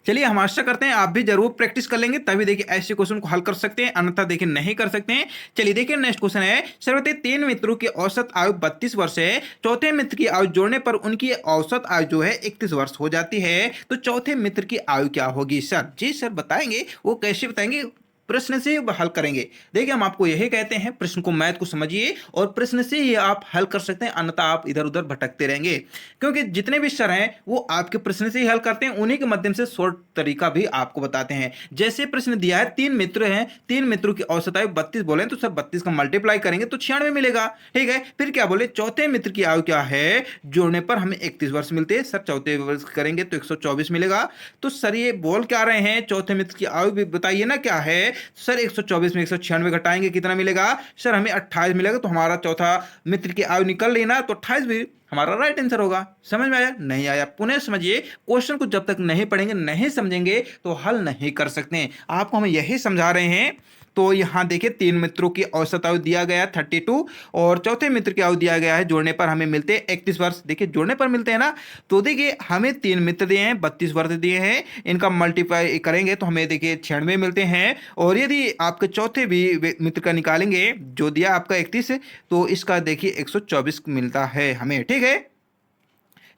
चलिए हम आशा करते हैं आप भी जरूर प्रैक्टिस कर लेंगे, तभी देखिए ऐसे क्वेश्चन को हल कर सकते हैं, अन्यथा देखिए नहीं कर सकते हैं। चलिए देखिए नेक्स्ट क्वेश्चन है, सर बताइए 3 मित्रों की औसत आयु 32 वर्ष है, चौथे मित्र की आयु जोड़ने पर उनकी औसत आयु जो है 31 वर्ष हो जाती है, तो चौथे मित्र की आयु क्या होगी सर। जी सर बताएंगे, वो कैसे बताएंगे, प्रश्न से हल करेंगे। देखिए हम आपको यही कहते हैं, प्रश्न को मैथ को समझिए और प्रश्न से ही आप हल कर सकते हैं, अन्यथा आप इधर उधर भटकते रहेंगे, क्योंकि जितने भी सर हैं वो आपके प्रश्न से ही हल करते हैं, उन्हीं के माध्यम से शॉर्ट तरीका भी आपको बताते हैं। जैसे प्रश्न दिया है 3 मित्र हैं, 3 मित्रों की औसत आयु 32 बोले तो सर 32 का मल्टीप्लाई करेंगे तो 96 मिलेगा। ठीक है, फिर क्या बोले, चौथे मित्र की आयु क्या है, जोड़ने पर हमें 31 वर्ष मिलते हैं, सर चौथे वर्ष करेंगे तो 124 मिलेगा। तो सर ये बोल क्या रहे हैं, चौथे मित्र की आयु भी बताइए ना क्या है। सर 124 में 196 घटाएंगे कितना मिलेगा, सर हमें 28 मिलेगा, तो हमारा चौथा मित्र की आयु निकल लेना, तो 28 भी हमारा राइट आंसर होगा। समझ में आया नहीं आया, पुनः समझिए, क्वेश्चन को जब तक नहीं पढ़ेंगे नहीं समझेंगे तो हल नहीं कर सकते। आपको हम यही समझा रहे हैं। तो यहाँ देखिए 3 मित्रों की औसत आयु दिया गया है 32, और चौथे मित्र की आयु दिया गया है जोड़ने पर हमें मिलते हैं 31 वर्ष। देखिए जोड़ने पर मिलते हैं ना, तो देखिए हमें 3 मित्र दिए हैं, 32 वर्ष दिए हैं, इनका मल्टीप्लाई करेंगे तो हमें देखिए 96 मिलते हैं, और यदि आपके चौथे भी मित्र का निकालेंगे जो दिया आपका 31, तो इसका देखिए 124 मिलता है हमें। ठीक है,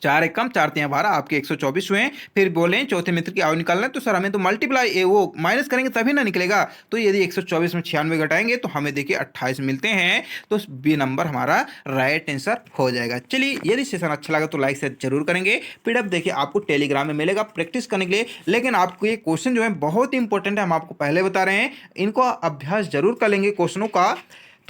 4 एक कम 4 3 12 आपके 124 हुए। फिर बोले चौथे मित्र की आयु निकालना है, तो सर हमें तो मल्टीप्लाई वो माइनस करेंगे तभी ना निकलेगा, तो यदि 124 में 96 घटाएंगे तो हमें देखिए 28 मिलते हैं, तो बी नंबर हमारा राइट आंसर हो जाएगा। चलिए यदि सेशन अच्छा लगा तो लाइक शेयर जरूर करेंगे। पीडीएफ देखिए आपको टेलीग्राम में मिलेगा प्रैक्टिस करने के लिए, लेकिन आपको ये क्वेश्चन जो है बहुत ही इंपॉर्टेंट है, हम आपको पहले बता रहे हैं, इनको अभ्यास जरूर कर लेंगे क्वेश्चनों का।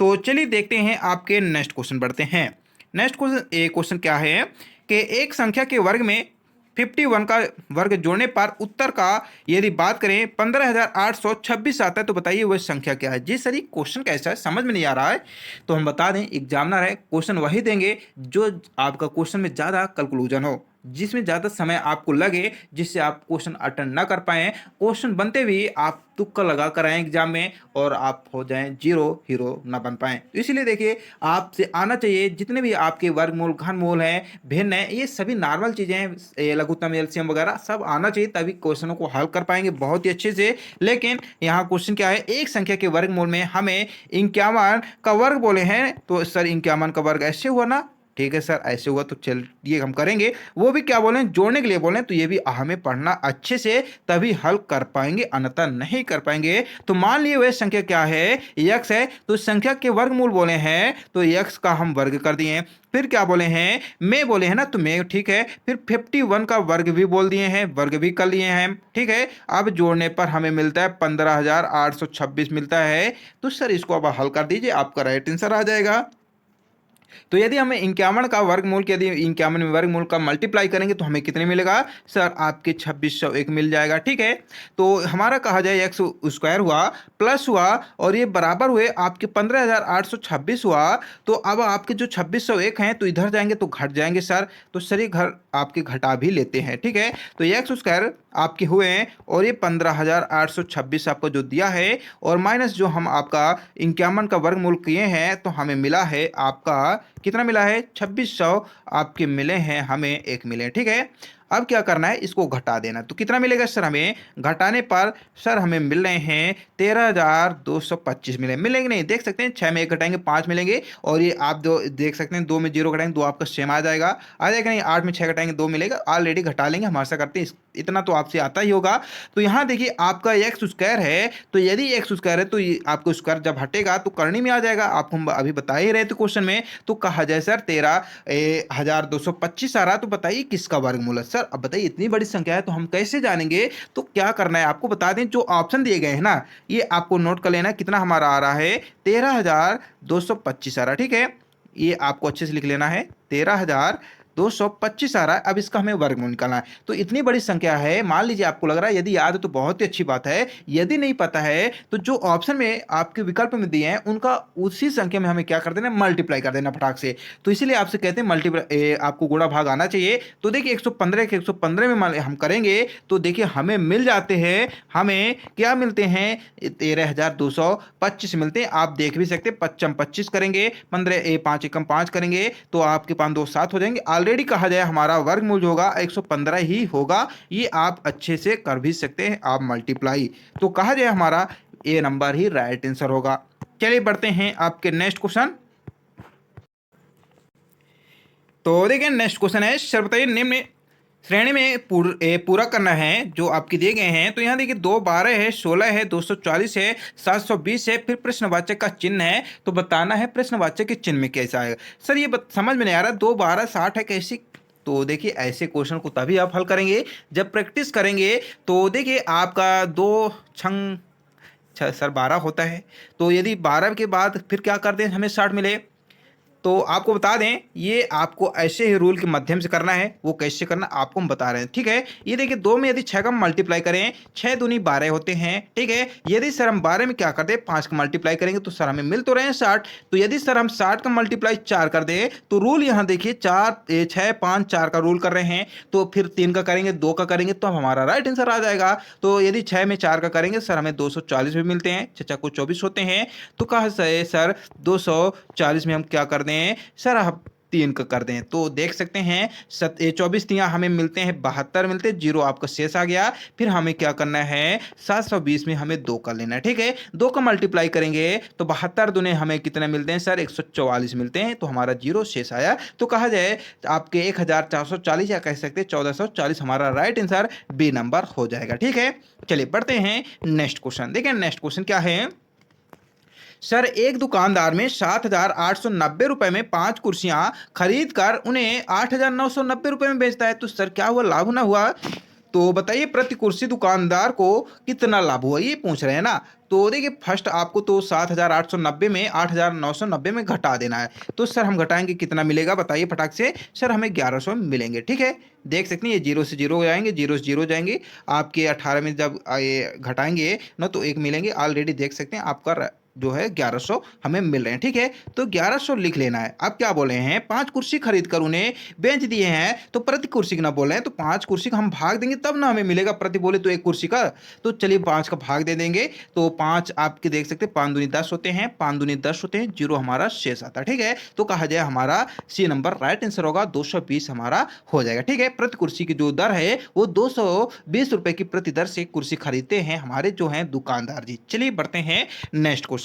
तो चलिए देखते हैं आपके नेक्स्ट क्वेश्चन बढ़ते हैं। नेक्स्ट क्वेश्चन क्या है कि एक संख्या के वर्ग में 51 का वर्ग जोड़ने पर उत्तर का यदि बात करें 15,826 आता है तो बताइए वह संख्या क्या है। जी सर, ये क्वेश्चन कैसा है, समझ में नहीं आ रहा है। तो हम बता दें, एग्जामिनर है, क्वेश्चन वही देंगे जो आपका क्वेश्चन में ज़्यादा कंक्लूजन हो, जिसमें ज़्यादा समय आपको लगे, जिससे आप क्वेश्चन अटेंड ना कर पाएँ, क्वेश्चन बनते भी आप तुक्का लगा कर आएँ एग्जाम में और आप हो जाएं जीरो हीरो ना बन पाएँ। तो इसीलिए देखिए, आपसे आना चाहिए जितने भी आपके वर्गमूल, घनमूल हैं, भिन्न है, ये सभी नॉर्मल चीज़ें हैं, लघुत्तम, एलसीएम वगैरह सब आना चाहिए, तभी क्वेश्चनों को हल कर पाएंगे बहुत ही अच्छे से। लेकिन यहाँ क्वेश्चन क्या है, एक संख्या के वर्गमूल में हमें 51 का वर्ग बोले हैं, तो सर 51 का वर्ग ऐसे हुआ ना, ठीक है सर ऐसे हुआ, तो चलिए हम करेंगे। वो भी क्या बोलें, जोड़ने के लिए बोलें, तो ये भी हमें पढ़ना अच्छे से, तभी हल कर पाएंगे, अन्यथा नहीं कर पाएंगे। तो मान लिए वह संख्या क्या है, यक्स है, तो संख्या के वर्गमूल बोले हैं तो यक्स का हम वर्ग कर दिए। फिर क्या बोले हैं, में बोले हैं ना, तो में, ठीक है। फिर 51 का वर्ग भी बोल दिए हैं, वर्ग भी कर लिए हैं, ठीक है। अब जोड़ने पर हमें मिलता है 15,826 मिलता है। तो सर इसको अब हल कर दीजिए, आपका राइट आंसर आ जाएगा। तो यदि हमें 51 का वर्गमूल, यदि 51 में वर्गमूल का मल्टीप्लाई करेंगे तो हमें कितने मिलेगा सर, आपके 2601 मिल जाएगा, ठीक है। तो हमारा कहा जाए एक्स स्क्वायर हुआ प्लस हुआ और ये बराबर हुए आपके 15,826 हुआ। तो अब आपके जो 2601 हैं तो इधर जाएंगे तो घट जाएंगे सर, तो सर ये घर आपके घटा भी लेते हैं, ठीक है। तो एक्स स्क्वायर आपके हुए हैं और ये 15,826 आपको जो दिया है और माइनस जो हम आपका 51 का वर्गमूल किए हैं तो हमें मिला है आपका कितना मिला है, 2600 आपके मिले हैं, हमें एक मिले, ठीक है। अब क्या करना है, इसको घटा देना। तो कितना मिलेगा सर, हमें घटाने पर सर हमें मिल रहे हैं 13,225 मिलेंगे नहीं, देख सकते हैं 6 में 1 घटाएंगे 5 मिलेंगे और ये आप दो देख सकते हैं 2 में 0 घटाएंगे 2 आपका सेम आ जाएगा नहीं, 8 में 6 घटाएंगे 2 मिलेगा, ऑलरेडी घटा लेंगे, हम आशा करते हैं इतना तो आपसे आता ही होगा। तो यहाँ देखिए आपका एक्स स्क्वायर है, तो यदि एक्स स्क्वायर है तो ये आपको स्क्वायर जब हटेगा तो करनी में आ जाएगा, आपको हम अभी बता ही रहे थे क्वेश्चन में। तो कहा जाए सर 13,225 आ रहा, तो बताइए किसका वर्गमूल है सर। अब बताइए इतनी बड़ी संख्या है तो हम कैसे जानेंगे। तो क्या करना है, आपको बता दें जो ऑप्शन दिए गए हैं ना, ये आपको नोट कर लेना, कितना हमारा आ रहा है 13,225 आ रहा, ठीक है। ये आपको अच्छे से लिख लेना है, 13,225 आ रहा है। अब इसका हमें वर्गमूल निकालना है। तो इतनी बड़ी संख्या है, मान लीजिए आपको लग रहा है यदि याद है तो बहुत ही अच्छी बात है, यदि नहीं पता है तो जो ऑप्शन में आपके विकल्प में दिए हैं उनका उसी संख्या में हमें क्या कर देना, मल्टीप्लाई कर देना फटाक से। तो इसीलिए आपसे कहते हैं मल्टीप्लाई, आपको गुणा भाग आना चाहिए। तो देखिए 115 के 115 में हम करेंगे तो देखिए हमें मिल जाते हैं, हमें क्या मिलते हैं 13,225 मिलते हैं। आप देख भी सकते हैं 25 25 करेंगे, 15 5 एकम 5 करेंगे तो आपके 5 2 7 हो जाएंगे। ऑलरेडी कहा जाए हमारा वर्गमूल जो होगा 115 ही होगा, ये आप अच्छे से कर भी सकते हैं आप मल्टीप्लाई। तो कहा जाए हमारा ए नंबर ही राइट आंसर होगा। चलिए बढ़ते हैं आपके नेक्स्ट क्वेश्चन। तो देखिए नेक्स्ट क्वेश्चन है, सर बताइए निम्न श्रेणी में पूरा करना है जो आपके दिए गए हैं। तो यहाँ देखिए 2 12 है, 16 है, 240 है, 720 है, फिर प्रश्नवाचक का चिन्ह है। तो बताना है प्रश्नवाचक के चिन्ह में कैसा आएगा। सर ये समझ में नहीं आ रहा, 2 12 60 है कैसी। तो देखिए ऐसे क्वेश्चन को तभी आप हल करेंगे जब प्रैक्टिस करेंगे। तो देखिए आपका 2 छंग सर 12 होता है, तो यदि 12 के बाद फिर क्या कर दें हमें 60 मिले। तो आपको बता दें ये आपको ऐसे ही रूल के माध्यम से करना है, वो कैसे करना आपको हम बता रहे हैं, ठीक है। ये देखिए 2 में यदि 6 का मल्टीप्लाई करें 6 दूनी 12 होते हैं, ठीक है। यदि सर हम 12 में क्या कर दें 5 का मल्टीप्लाई करेंगे तो सर हमें मिल तो रहे हैं 60। तो यदि सर हम 60 का मल्टीप्लाई 4 कर दें तो रूल यहाँ देखिए 6 5 4 का रूल कर रहे हैं, तो फिर 3 का करेंगे 2 का करेंगे तो हमारा राइट आंसर आ जाएगा। तो यदि 6 में 4 का करेंगे सर हमें 240 भी मिलते हैं, 6 को 24 होते हैं। तो कहा सर 240 में हम क्या कर दें सर, आप 3 का कर दें तो देख सकते हैं 24 तियाँ हमें मिलते हैं 72 मिलते हैं, 0 आपका शेष आ गया। फिर हमें क्या करना है 720 में हमें 2 का लेना है, ठीक है। 2 का मल्टीप्लाई करेंगे तो 72 दूने हमें कितने मिलते हैं सर 144 मिलते हैं, तो हमारा 0 शेष आया। तो कहा जाए आपके 1440 या कह सकते हैं 1440 हमारा राइट आंसर बी नंबर हो जाएगा, ठीक है। चलिए बढ़ते हैं नेक्स्ट क्वेश्चन। देखिए नेक्स्ट क्वेश्चन क्या है, सर एक दुकानदार में 7,890 रुपए में 5 कुर्सियां खरीद कर उन्हें 8,990 रुपए में बेचता है, तो सर क्या हुआ, लाभ ना हुआ। तो बताइए प्रति कुर्सी दुकानदार को कितना लाभ हुआ, ये पूछ रहे हैं ना। तो देखिए फर्स्ट आपको तो 7,890 में 8,990 में घटा देना है। तो सर हम घटाएंगे कितना मिलेगा बताइए फटाक से। सर हमें 1100 मिलेंगे, ठीक है। देख सकते हैं ये जीरो से जीरो हो जाएंगे, जीरो से जीरो जाएंगे। आपके 18 में जब ये घटाएंगे ना तो एक मिलेंगे। ऑलरेडी देख सकते हैं आपका जो है 1100 हमें मिल रहे हैं, ठीक है। तो 1100 लिख लेना है। आप क्या बोले हैं, 5 कुर्सी खरीद कर उन्हें बेच दिए हैं, तो प्रति कुर्सी का ना बोल रहे हैं, तो 5 कुर्सी का हम भाग देंगे तब ना हमें मिलेगा। प्रति बोले तो एक कुर्सी का, तो चलिए 5 का भाग दे देंगे। तो 5 आपके देख सकते हैं 5 दूनी 10 होते हैं, 5 दूनी 10 होते हैं, जीरो हमारा शेष आता है, ठीक है। तो कहा जाए हमारा सी नंबर राइट आंसर होगा, 220 हमारा हो जाएगा, ठीक है। प्रति कुर्सी की जो दर है वो 220 रुपए की प्रति दर से कुर्सी खरीदते हैं हमारे जो हैं दुकानदार जी। चलिए बढ़ते हैं नेक्स्ट क्वेश्चन।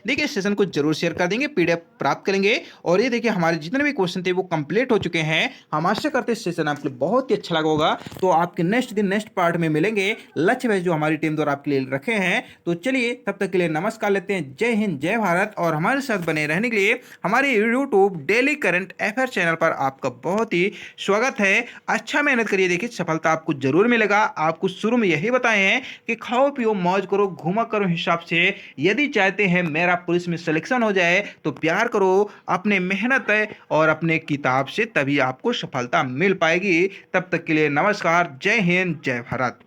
देखिए इस सेशन को जरूर शेयर कर देंगे, पीडीएफ प्राप्त करेंगे। और ये देखिए हमारे जितने भी क्वेश्चन थे वो कंप्लीट हो चुके हैं। हम आशा करते हैं इस सेशन आपके लिए बहुत ही अच्छा लगा होगा। तो आपके नेक्स्ट दिन नेक्स्ट पार्ट में मिलेंगे लक्ष्य है जो हमारी टीम द्वारा आपके लिए रखे हैं। तो चलिए तब तक के लिए नमस्कार लेते हैं। जय हिंद जय भारत। और हमारे साथ बने रहने के लिए हमारे YouTube daily current affair channel पर आपका बहुत ही स्वागत है। अच्छा मेहनत करिए, देखिए सफलता आपको जरूर मिलेगा। आपको शुरू में यही बताए हैं कि खाओ पियो मौज करो घूमा करो हिसाब से। यदि चाहते हैं मेरा पुलिस में सिलेक्शन हो जाए तो प्यार करो अपने मेहनत है और अपने किताब से, तभी आपको सफलता मिल पाएगी। तब तक के लिए नमस्कार, जय हिंद जय भारत।